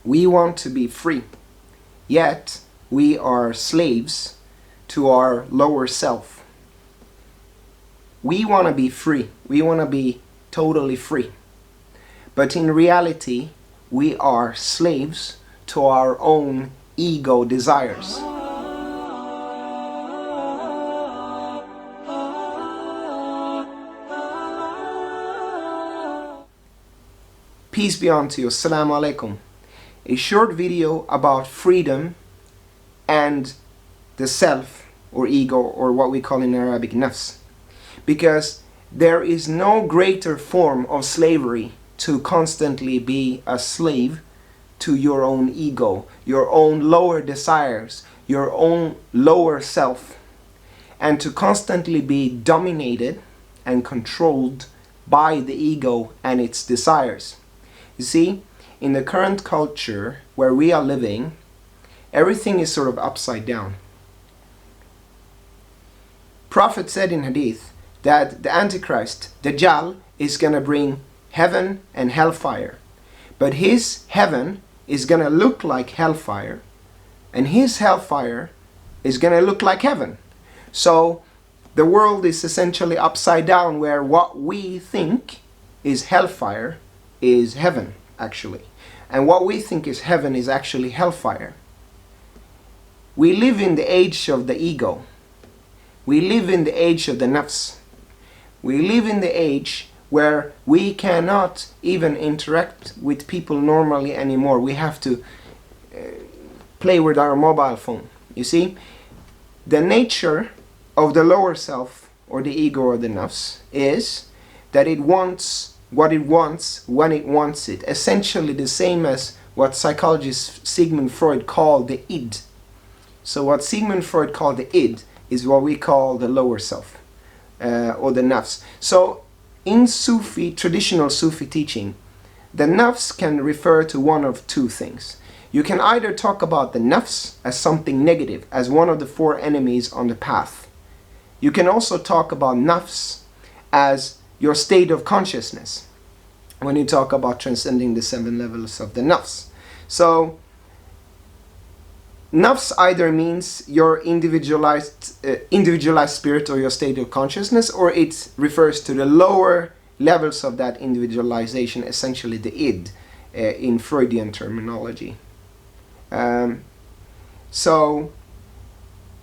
We want to be free, yet we are slaves to our lower self. We want to be free. We want to be totally free. But in reality, we are slaves to our own ego desires. Peace be unto you. Assalamu alaikum. A short video about freedom and the self or ego, or what we call in Arabic nafs. Because there is no greater form of slavery to constantly be a slave to your own ego, your own lower desires, your own lower self, and to constantly be dominated and controlled by the ego and its desires. You see, in the current culture where we are living, everything is sort of upside down. Prophet said in hadith that the Antichrist, Dajjal, is going to bring heaven and hellfire. But his heaven is going to look like hellfire, and his hellfire is going to look like heaven. So the world is essentially upside down, where what we think is hellfire is heaven, actually. And what we think is heaven is actually hellfire. We live in the age of the ego. We live in the age of the nafs. We live in the age where we cannot even interact with people normally anymore. We have to play with our mobile phone. You see, the nature of the lower self, or the ego, or the nafs, is that it wants what it wants when it wants it. Essentially the same as what psychologist Sigmund Freud called the id. So what Sigmund Freud called the id is what we call the lower self, or the nafs. So in Sufi, traditional Sufi teaching, the nafs can refer to one of two things. You can either talk about the nafs as something negative, as one of the four enemies on the path. You can also talk about nafs as your state of consciousness, when you talk about transcending the 7 levels of the nafs. So nafs either means your individualized spirit, or your state of consciousness, or it refers to the lower levels of that individualization, essentially the id, in Freudian terminology. So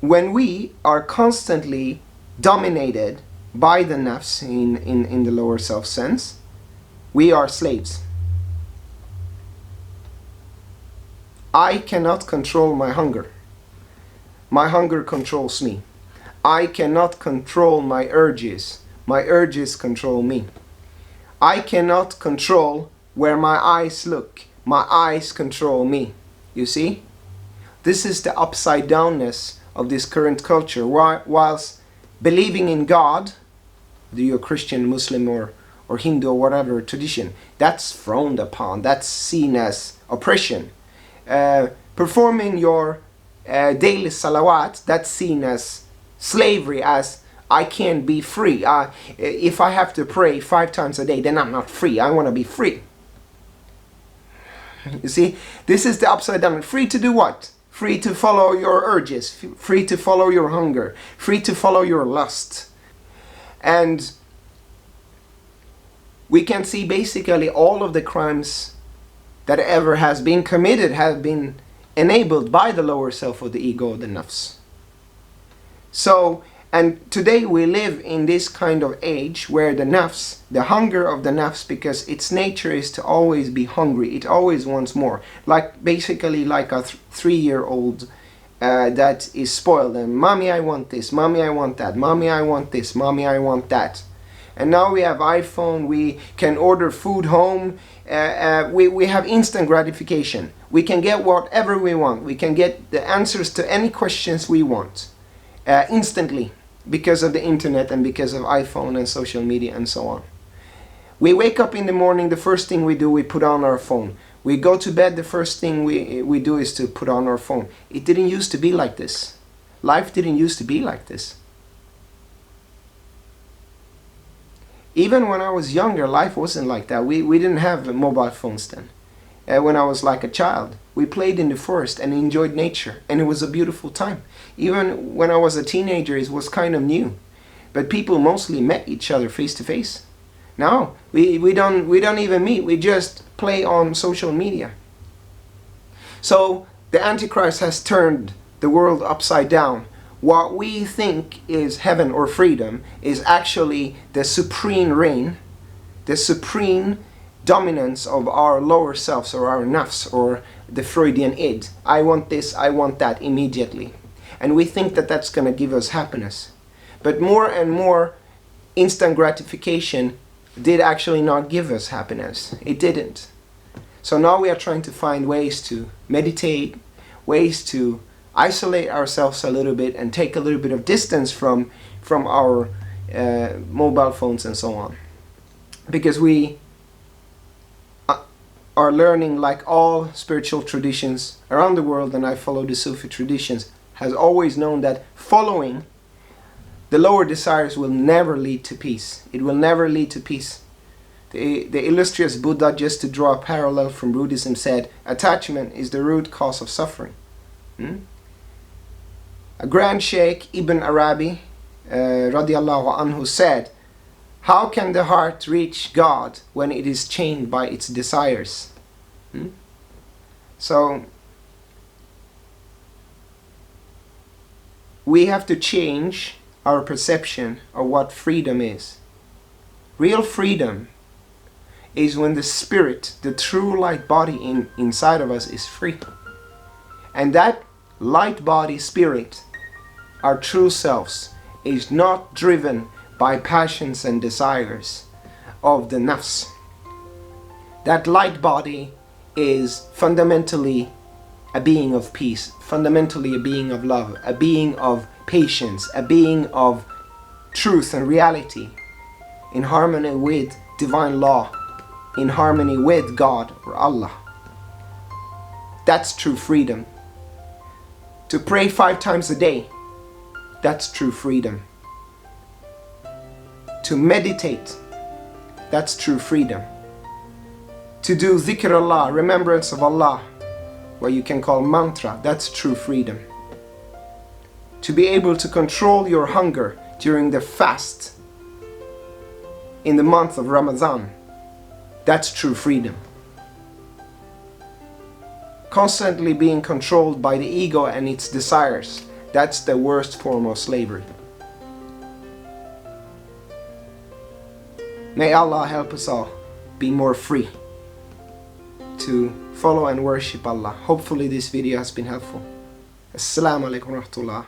when we are constantly dominated by the nafs in the lower self sense, we are slaves. I cannot control my hunger. My hunger controls me. I cannot control my urges. My urges control me. I cannot control where my eyes look. My eyes control me. You see? This is the upside downness of this current culture. Whilst believing in God, whether you're Christian, Muslim, or Hindu, or whatever tradition, that's frowned upon. That's seen as oppression. Performing your daily salawat, that's seen as slavery, as I can't be free. If I have to pray 5 times a day, then I'm not free. I want to be free. You see, this is the upside down. Free to do what? Free to follow your urges, free to follow your hunger, free to follow your lust. And we can see basically all of the crimes that ever has been committed have been enabled by the lower self of the ego, the nafs. So, and today we live in this kind of age where the nafs, the hunger of the nafs, because its nature is to always be hungry, it always wants more. Basically like a 3-year-old that is spoiled, and mommy I want this, mommy I want that, mommy I want this, mommy I want that. And now we have iPhone, we can order food home, we have instant gratification. We can get whatever we want. We can get the answers to any questions we want instantly, because of the internet and because of iPhone and social media and so on. We wake up in the morning, the first thing we do, we put on our phone. We go to bed, the first thing we do is to put on our phone. It didn't used to be like this. Life didn't used to be like this. Even when I was younger, life wasn't like that. We didn't have mobile phones then. when I was like a child. We played in the forest and enjoyed nature, and it was a beautiful time. Even when I was a teenager, it was kind of new. But people mostly met each other face to face. Now we don't even meet. We just play on social media. So the Antichrist has turned the world upside down. What we think is heaven or freedom is actually the supreme reign, the supreme dominance of our lower selves, or our nafs, or the Freudian id. I want this, I want that immediately. And we think that that's going to give us happiness. But more and more, instant gratification did actually not give us happiness. It didn't. So now we are trying to find ways to meditate, ways to isolate ourselves a little bit and take a little bit of distance from our mobile phones and so on. Because we are learning, like all spiritual traditions around the world, and I follow the Sufi traditions, has always known that following the lower desires will never lead to peace. It will never lead to peace. The illustrious Buddha, just to draw a parallel from Buddhism, said attachment is the root cause of suffering. A Grand Sheikh Ibn Arabi radiallahu anhu said, how can the heart reach God when it is chained by its desires? So we have to change our perception of what freedom is. Real freedom is when the spirit, the true light body inside of us, is free. And that light body spirit, our true selves, is not driven by passions and desires of the nafs. That light body is fundamentally a being of peace, fundamentally a being of love, a being of patience, a being of truth and reality, in harmony with divine law, in harmony with God or Allah. That's true freedom. To pray 5 times a day, that's true freedom. To meditate, that's true freedom. To do dhikr Allah, remembrance of Allah, what you can call mantra, that's true freedom. To be able to control your hunger during the fast in the month of Ramadan, that's true freedom. Constantly being controlled by the ego and its desires, that's the worst form of slavery. May Allah help us all be more free to follow and worship Allah. Hopefully this video has been helpful. Assalamu alaikum wa rahmatullah.